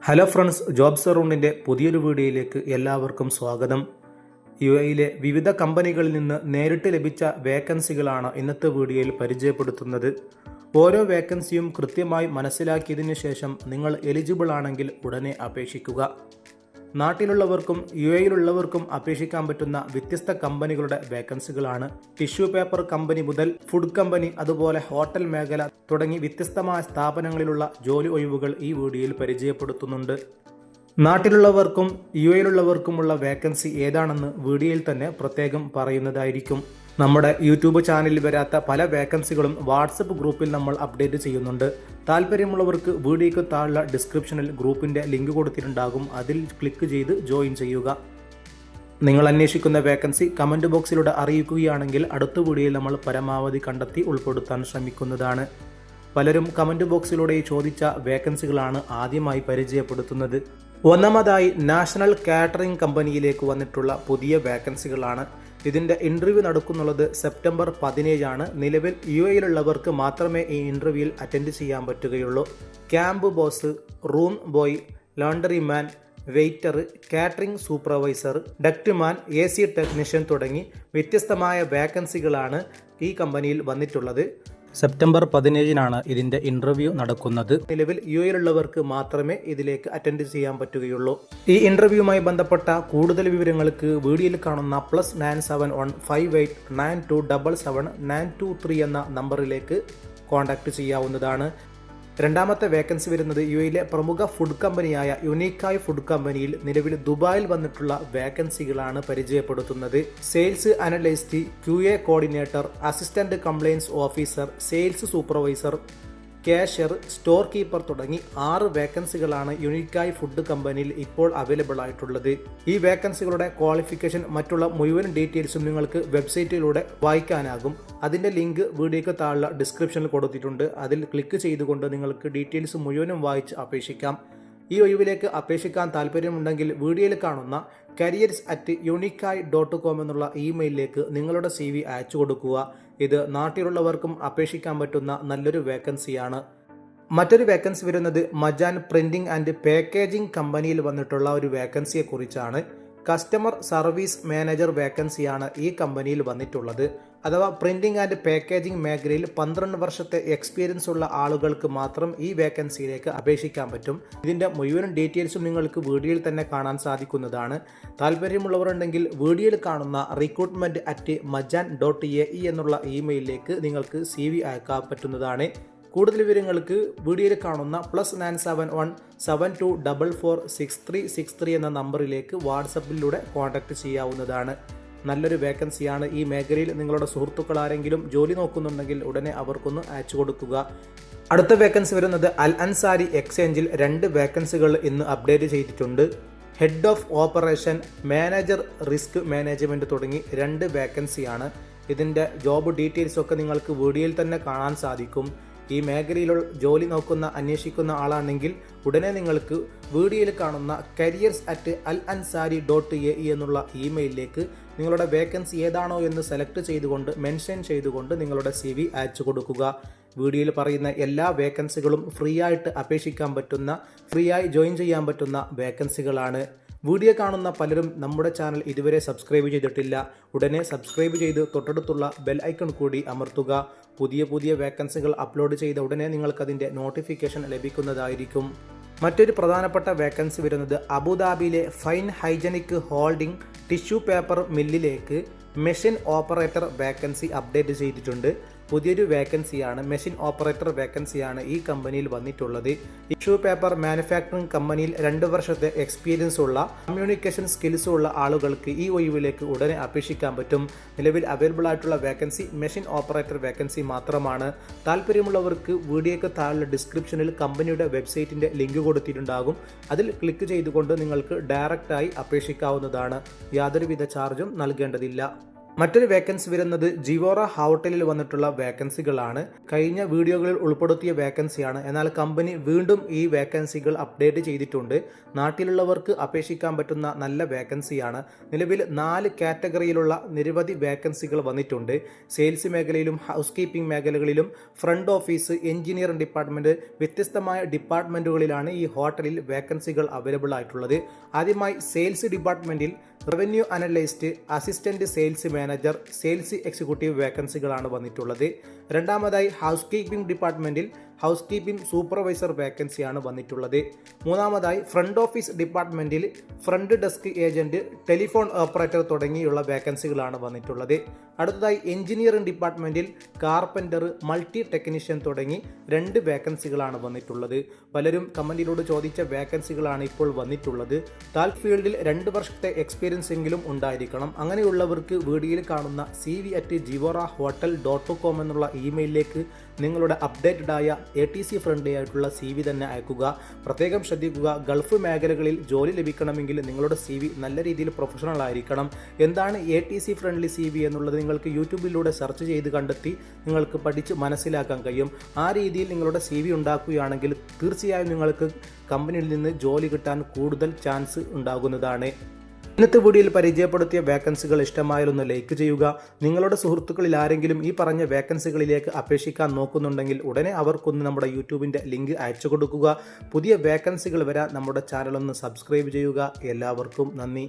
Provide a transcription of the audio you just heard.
Hello friends, job സറൗണ്ടിൻ്റെ പുതിയൊരു വീഡിയോയിലേക്ക് എല്ലാവർക്കും സ്വാഗതം. യുഎയിലെ വിവിധ കമ്പനികളിൽ നിന്ന് നേരിട്ട് ലഭിച്ച വേക്കൻസികളാണ് ഇന്നത്തെ വീഡിയോയിൽ പരിചയപ്പെടുത്തുന്നത്. ഓരോ വേക്കൻസിയും കൃത്യമായി മനസ്സിലാക്കിയതിനു ശേഷം നിങ്ങൾ എലിജിബിൾ ആണെങ്കിൽ ഉടനെ അപേക്ഷിക്കുക. നാട്ടിലുള്ളവർക്കും യുഎയിലുള്ളവർക്കും അപേക്ഷിക്കാൻ പറ്റുന്ന വ്യത്യസ്ത കമ്പനികളുടെ വേക്കൻസികളാണ്. ടിഷ്യൂ പേപ്പർ കമ്പനി മുതൽ ഫുഡ് കമ്പനി, അതുപോലെ ഹോട്ടൽ മേഖല തുടങ്ങി വ്യത്യസ്തമായ സ്ഥാപനങ്ങളിലുള്ള ജോലി ഒഴിവുകൾ ഈ വീഡിയോയിൽ പരിചയപ്പെടുത്തുന്നുണ്ട്. നാട്ടിലുള്ളവർക്കും യുഎയിലുള്ളവർക്കുമുള്ള വേക്കൻസി ഏതാണെന്ന് വീഡിയോയിൽ തന്നെ പ്രത്യേകം പറയുന്നതായിരിക്കും. നമ്മുടെ യൂട്യൂബ് ചാനലിൽ വരാത്ത പല വേക്കൻസികളും വാട്സപ്പ് ഗ്രൂപ്പിൽ നമ്മൾ അപ്ഡേറ്റ് ചെയ്യുന്നുണ്ട്. താല്പര്യമുള്ളവർക്ക് വീഡിയോയ്ക്ക് താഴെ ഡിസ്ക്രിപ്ഷനിൽ ഗ്രൂപ്പിൻ്റെ ലിങ്ക് കൊടുത്തിട്ടുണ്ടാകും. അതിൽ ക്ലിക്ക് ചെയ്ത് ജോയിൻ ചെയ്യുക. നിങ്ങൾ അന്വേഷിക്കുന്ന വേക്കൻസി കമൻറ്റ് ബോക്സിലൂടെ അറിയിക്കുകയാണെങ്കിൽ അടുത്ത വീഡിയോയിൽ നമ്മൾ പരമാവധി കണ്ടെത്തി ഉൾപ്പെടുത്താൻ ശ്രമിക്കുന്നതാണ്. പലരും കമൻറ്റ് ബോക്സിലൂടെ ചോദിച്ച വേക്കൻസികളാണ് ആദ്യമായി പരിചയപ്പെടുത്തുന്നത്. ഒന്നാമതായി നാഷണൽ കാറ്ററിംഗ് കമ്പനിയിലേക്ക് വന്നിട്ടുള്ള പുതിയ വേക്കൻസികളാണ്. ഇതിൻ്റെ ഇൻ്റർവ്യൂ നടക്കുന്നുള്ളത് സെപ്റ്റംബർ 17 നിലവിൽ യുഎയിലുള്ളവർക്ക് മാത്രമേ ഈ ഇൻ്റർവ്യൂവിൽ അറ്റൻഡ് ചെയ്യാൻ പറ്റുകയുള്ളൂ. Camp boss, room boy, laundry man, waiter, catering supervisor, duct man, AC technician തുടങ്ങി വ്യത്യസ്തമായ വേക്കൻസികളാണ് ഈ കമ്പനിയിൽ വന്നിട്ടുള്ളത്. സെപ്റ്റംബർ 17 ഇതിൻ്റെ ഇൻ്റർവ്യൂ നടക്കുന്നത്. നിലവിൽ യുഎയിലുള്ളവർക്ക് മാത്രമേ ഇതിലേക്ക് അറ്റൻഡ് ചെയ്യാൻ പറ്റുകയുള്ളൂ. ഈ ഇൻ്റർവ്യൂവുമായി ബന്ധപ്പെട്ട കൂടുതൽ വിവരങ്ങൾക്ക് വീഡിയോയിൽ കാണുന്ന +971 589277 923 എന്ന നമ്പറിലേക്ക് കോൺടാക്റ്റ് ചെയ്യാവുന്നതാണ്. രണ്ടാമത്തെ വേക്കൻസി വരുന്നത് യുഎയിലെ പ്രമുഖ ഫുഡ് കമ്പനിയായ യുണീക്കായ് ഫുഡ് കമ്പനിയിൽ നിലവിൽ ദുബായിൽ വന്നിട്ടുള്ള വേക്കൻസികളാണ് പരിചയപ്പെടുത്തുന്നത്. Sales analyst, QA coordinator, assistant compliance officer, sales supervisor, cashier, store keeper തുടങ്ങി 6 വേക്കൻസികളാണ് യുണീക്കായ് ഫുഡ് കമ്പനിയിൽ ഇപ്പോൾ അവൈലബിൾ ആയിട്ടുള്ളത്. ഈ വേക്കൻസികളുടെ ക്വാളിഫിക്കേഷൻ മറ്റുള്ള മുഴുവൻ ഡീറ്റെയിൽസും നിങ്ങൾക്ക് വെബ്സൈറ്റിലൂടെ വായിക്കാനാകും. അതിൻ്റെ ലിങ്ക് വീഡിയോയ്ക്ക് താഴെ ഡിസ്ക്രിപ്ഷനിൽ കൊടുത്തിട്ടുണ്ട്. അതിൽ ക്ലിക്ക് ചെയ്തുകൊണ്ട് നിങ്ങൾക്ക് ഡീറ്റെയിൽസ് മുഴുവനും വായിച്ച് അപേക്ഷിക്കാം. ഈ ഒഴിവിലേക്ക് അപേക്ഷിക്കാൻ താല്പര്യമുണ്ടെങ്കിൽ വീഡിയോയിൽ കാണുന്ന careers@unikai.com എന്നുള്ള ഇമെയിലിലേക്ക് നിങ്ങളുടെ CV അയച്ചു കൊടുക്കുക. ഇത് നാട്ടിലുള്ളവർക്കും അപേക്ഷിക്കാൻ പറ്റുന്ന നല്ലൊരു വേക്കൻസിയാണ്. മറ്റൊരു വേക്കൻസി വരുന്നത് മജാൻ പ്രിന്റിംഗ് ആൻഡ് പാക്കേജിംഗ് കമ്പനിയിൽ വന്നിട്ടുള്ള ഒരു വേക്കൻസിയെ കുറിച്ചാണ്. കസ്റ്റമർ സർവീസ് മാനേജർ വേക്കൻസിയാണ് ഈ കമ്പനിയിൽ വന്നിട്ടുള്ളത്. അഥവാ പ്രിന്റിംഗ് ആൻഡ് പാക്കേജിംഗ് മേഖലയിൽ 12 വർഷത്തെ എക്സ്പീരിയൻസ് ഉള്ള ആളുകൾക്ക് മാത്രം ഈ വേക്കൻസിയിലേക്ക് അപേക്ഷിക്കാൻ പറ്റും. ഇതിൻ്റെ മുഴുവൻ ഡീറ്റെയിൽസും നിങ്ങൾക്ക് വീഡിയോയിൽ തന്നെ കാണാൻ സാധിക്കുന്നതാണ്. താല്പര്യമുള്ളവർ ഉണ്ടെങ്കിൽ വീഡിയോയിൽ കാണുന്ന recruitment@majan.ae എന്നുള്ള ഇമെയിലിലേക്ക് നിങ്ങൾക്ക് CV അയക്കാൻ പറ്റുന്നതാണ്. കൂടുതൽ വിവരങ്ങൾക്ക് വീഡിയോയിൽ കാണുന്ന +971 72446363 എന്ന നമ്പറിലേക്ക് വാട്സപ്പിലൂടെ കോൺടാക്റ്റ് ചെയ്യാവുന്നതാണ്. നല്ലൊരു വേക്കൻസിയാണ്. ഈ മേഖലയിൽ നിങ്ങളുടെ സുഹൃത്തുക്കൾ ആരെങ്കിലും ജോലി നോക്കുന്നുണ്ടെങ്കിൽ ഉടനെ അവർക്കൊന്ന് അയച്ചു കൊടുക്കുക. അടുത്ത വേക്കൻസി വരുന്നത് അൽ അൻസാരി എക്സ്ചേഞ്ചിൽ 2 വേക്കൻസികൾ ഇന്ന് അപ്ഡേറ്റ് ചെയ്തിട്ടുണ്ട്. Head of operation, manager risk management തുടങ്ങി 2 വേക്കൻസിയാണ്. ഇതിൻ്റെ ജോബ് ഡീറ്റെയിൽസ് ഒക്കെ നിങ്ങൾക്ക് വീഡിയോയിൽ തന്നെ കാണാൻ സാധിക്കും. ഈ മേഖലയിൽ ജോലി അന്വേഷിക്കുന്ന ആളാണെങ്കിൽ ഉടനെ നിങ്ങൾക്ക് വീഡിയോയിൽ കാണുന്ന careers@alansari.ae എന്നുള്ള ഇമെയിലിലേക്ക് നിങ്ങളുടെ വേക്കൻസി ഏതാണോ എന്ന് സെലക്ട് ചെയ്തുകൊണ്ട് മെൻഷൻ ചെയ്തുകൊണ്ട് നിങ്ങളുടെ CV അയച്ചു കൊടുക്കുക. വീഡിയോയിൽ പറയുന്ന എല്ലാ വേക്കൻസികളും ഫ്രീ ആയിട്ട് അപേക്ഷിക്കാൻ പറ്റുന്ന, ഫ്രീ ആയി ജോയിൻ ചെയ്യാൻ പറ്റുന്ന വേക്കൻസികളാണ്. വീഡിയോ കാണുന്ന പലരും നമ്മുടെ ചാനൽ ഇതുവരെ സബ്സ്ക്രൈബ് ചെയ്തിട്ടില്ല. ഉടനെ സബ്സ്ക്രൈബ് ചെയ്ത് തൊട്ടടുത്തുള്ള ബെൽ ഐക്കൺ കൂടി അമർത്തുക. പുതിയ വേക്കൻസികൾ അപ്ലോഡ് ചെയ്ത ഉടനെ നിങ്ങൾക്കതിൻ്റെ നോട്ടിഫിക്കേഷൻ ലഭിക്കുന്നതായിരിക്കും. മറ്റൊരു പ്രധാനപ്പെട്ട വേക്കൻസി വരുന്നത് അബുദാബിയിലെ fine hygienic holding tissue paper മില്ലിലേക്ക് മെഷീൻ ഓപ്പറേറ്റർ വേക്കൻസി അപ്ഡേറ്റ് ചെയ്തിട്ടുണ്ട്. പുതിയൊരു വേക്കൻസിയാണ്. മെഷീൻ ഓപ്പറേറ്റർ വേക്കൻസിയാണ് ഈ കമ്പനിയിൽ വന്നിട്ടുള്ളത്. ടിഷ്യൂ പേപ്പർ മാനുഫാക്ചറിംഗ് കമ്പനിയിൽ 2 വർഷത്തെ എക്സ്പീരിയൻസ് ഉള്ള, കമ്മ്യൂണിക്കേഷൻ സ്കിൽസ് ഉള്ള ആളുകൾക്ക് ഈ ഒഴിവിലേക്ക് ഉടനെ അപേക്ഷിക്കാൻ പറ്റും. നിലവിൽ അവൈലബിൾ ആയിട്ടുള്ള വേക്കൻസി മെഷീൻ ഓപ്പറേറ്റർ വേക്കൻസി മാത്രമാണ്. താല്പര്യമുള്ളവർക്ക് വീഡിയോയ്ക്ക് താഴെ ഡിസ്ക്രിപ്ഷനിൽ കമ്പനിയുടെ വെബ്സൈറ്റിൻ്റെ ലിങ്ക് കൊടുത്തിട്ടുണ്ടാകും. അതിൽ ക്ലിക്ക് ചെയ്തുകൊണ്ട് നിങ്ങൾക്ക് ഡയറക്റ്റായി അപേക്ഷിക്കാവുന്നതാണ്. യാതൊരുവിധ ചാർജും നൽകേണ്ടതില്ല. മറ്റൊരു വേക്കൻസി വരുന്നത് ജിവോറ ഹോട്ടലിൽ വന്നിട്ടുള്ള വേക്കൻസികളാണ്. കഴിഞ്ഞ വീഡിയോകളിൽ ഉൾപ്പെടുത്തിയ വേക്കൻസിയാണ്. എന്നാൽ കമ്പനി വീണ്ടും ഈ വേക്കൻസികൾ അപ്ഡേറ്റ് ചെയ്തിട്ടുണ്ട്. നാട്ടിലുള്ളവർക്ക് അപേക്ഷിക്കാൻ പറ്റുന്ന നല്ല വേക്കൻസിയാണ്. നിലവിൽ 4 കാറ്റഗറിയിലുള്ള നിരവധി വേക്കൻസികൾ വന്നിട്ടുണ്ട്. സെയിൽസ് മേഖലയിലും ഹൗസ് കീപ്പിംഗ് മേഖലകളിലും ഫ്രണ്ട് ഓഫീസ്, എഞ്ചിനീയറിംഗ് ഡിപ്പാർട്ട്മെന്റ്, വ്യത്യസ്തമായ ഡിപ്പാർട്ട്മെന്റുകളിലാണ് ഈ ഹോട്ടലിൽ വേക്കൻസികൾ അവൈലബിൾ ആയിട്ടുള്ളത്. ആദ്യമായി സെയിൽസ് ഡിപ്പാർട്ട്മെന്റിൽ revenue analyst, assistant sales manager, sales executive വേക്കൻസികളാണ് വന്നിട്ടുള്ളത്. രണ്ടാമതായി ഹൗസ് കീപ്പിംഗ് ഡിപ്പാർട്ട്മെന്റിൽ ഹൗസ് കീപ്പിംഗ് സൂപ്പർവൈസർ വേക്കൻസിയാണ് വന്നിട്ടുള്ളത്. മൂന്നാമതായി ഫ്രണ്ട് ഓഫീസ് ഡിപ്പാർട്ട്മെന്റിൽ front desk agent, telephone operator തുടങ്ങിയുള്ള വേക്കൻസികളാണ് വന്നിട്ടുള്ളത്. അടുത്തതായി എഞ്ചിനീയറിംഗ് ഡിപ്പാർട്ട്മെന്റിൽ കാർപ്പന്റർ, മൾട്ടി ടെക്നീഷ്യൻ തുടങ്ങി 2 വേക്കൻസികളാണ് വന്നിട്ടുള്ളത്. പലരും കമന്റിലൂടെ ചോദിച്ച വേക്കൻസികളാണ് ഇപ്പോൾ വന്നിട്ടുള്ളത്. ഫീൽഡിൽ 2 വർഷത്തെ എക്സ്പീരിയൻസ് എങ്കിലും ഉണ്ടായിരിക്കണം. അങ്ങനെയുള്ളവർക്ക് വീഡിയോയിൽ കാണുന്ന cv@jivora.hotel.com എന്നുള്ള ഇമെയിലിലേക്ക് നിങ്ങളുടെ അപ്ഡേറ്റഡ് ആയ ATC ഫ്രണ്ട്ലി ആയിട്ടുള്ള CV തന്നെ അയക്കുക. പ്രത്യേകം ശ്രദ്ധിക്കുക, ഗൾഫ് മേഖലകളിൽ ജോലി ലഭിക്കണമെങ്കിൽ നിങ്ങളുടെ CV നല്ല രീതിയിൽ പ്രൊഫഷണൽ ആയിരിക്കണം. എന്താണ് ATC ഫ്രണ്ട്ലി CV എന്നുള്ളത് നിങ്ങൾക്ക് യൂട്യൂബിലൂടെ സെർച്ച് ചെയ്ത് കണ്ടെത്തി നിങ്ങൾക്ക് പഠിച്ച് മനസ്സിലാക്കാൻ കഴിയും. ആ രീതിയിൽ നിങ്ങളുടെ CV ഉണ്ടാക്കുകയാണെങ്കിൽ തീർച്ചയായും നിങ്ങൾക്ക് കമ്പനിയിൽ നിന്ന് ജോലി കിട്ടാൻ കൂടുതൽ ചാൻസ് ഉണ്ടാകുന്നതാണ്. ഇന്നത്തെ വീഡിയോയിൽ പരിചയപ്പെടുത്തിയ വേക്കൻസികൾ ഇഷ്ടമായാലൊന്ന് ലൈക്ക് ചെയ്യുക. നിങ്ങളുടെ സുഹൃത്തുക്കളിൽ ആരെങ്കിലും ഈ പറഞ്ഞ വേക്കൻസികളിലേക്ക് അപേക്ഷിക്കാൻ നോക്കുന്നുണ്ടെങ്കിൽ ഉടനെ അവർക്കൊന്ന് നമ്മുടെ യൂട്യൂബിൻ്റെ ലിങ്ക് അയച്ചു കൊടുക്കുക. പുതിയ വേക്കൻസികൾ വരാൻ നമ്മുടെ ചാനലൊന്ന് സബ്സ്ക്രൈബ് ചെയ്യുക. എല്ലാവർക്കും നന്ദി.